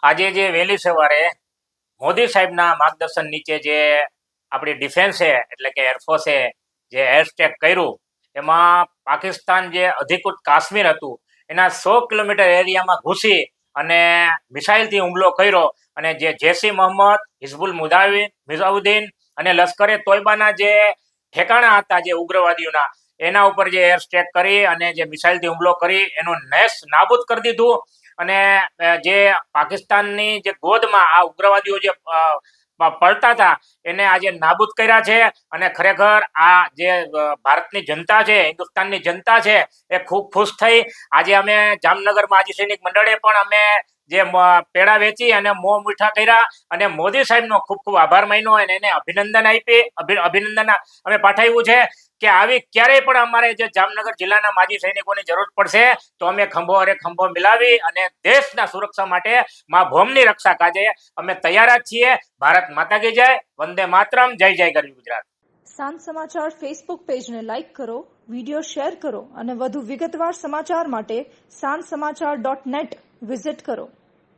આજે જે વહેલી સવારે મોદી સાહેબના માર્ગદર્શન નીચે જે આપણી ડિફેન્સે એટલે કે એરફોર્સે જે એર સ્ટ્રાઇક કર્યું એમાં પાકિસ્તાન જે અધિકૃત કાશ્મીર હતું એના 100 કિલોમીટર એરિયામાં ઘૂસી અને મિસાઇલથી હુમલો કર્યો અને જે જૈશ-એ મોહમ્મદ, હિઝબુલ મુજાહિદીન અને લશ્કરે તોયબાના જે ઠેકાણા હતા જે ઉગ્રવાદીઓના એના ઉપર જે એર સ્ટ્રાઇક કરી અને જે મિસાઇલથી હુમલો કરી એનું નેસ નાબૂદ કરી દીધું અને જે પાકિસ્તાનની જે ગોદમાં આ ઉગ્રવાદીઓ જે પળતા હતા એને આજે નાબૂદ કર્યા છે અને ખરેખર આ જે ભારતની જનતા છે, હિન્દુસ્તાનની જનતા છે એ ખૂબ ખુશ થઈ. આજે અમે જામનગર માજી સૈનિક મંડળે પણ અમે જે પેડા વેચી અને મોં મીઠા કર્યા અને મોદી સાહેબનો ખૂબ ખૂબ આભાર માન્યો અને એને અભિનંદન અમે પાઠવ્યું છે કે આવી ક્યારેય પણ અમારે જે જામનગર જિલ્લાના માજી સૈનિકોની જરૂર પડશે તો અમે ખંભો અરે ખંભો મિલાવી અને દેશના સુરક્ષા માટે મા ભૌમની રક્ષા કાજે અમે તૈયાર જ છીએ. ભારત માતા કી જય, વંદે માતરમ, જય જય ગરવી ગુજરાત. સાંજ સમાચાર ફેસબુક પેજને લાઇક કરો, વિડીયો શેર કરો અને વધુ વિગતવાર સમાચાર માટે sanssamachar.net વિઝિટ કરો.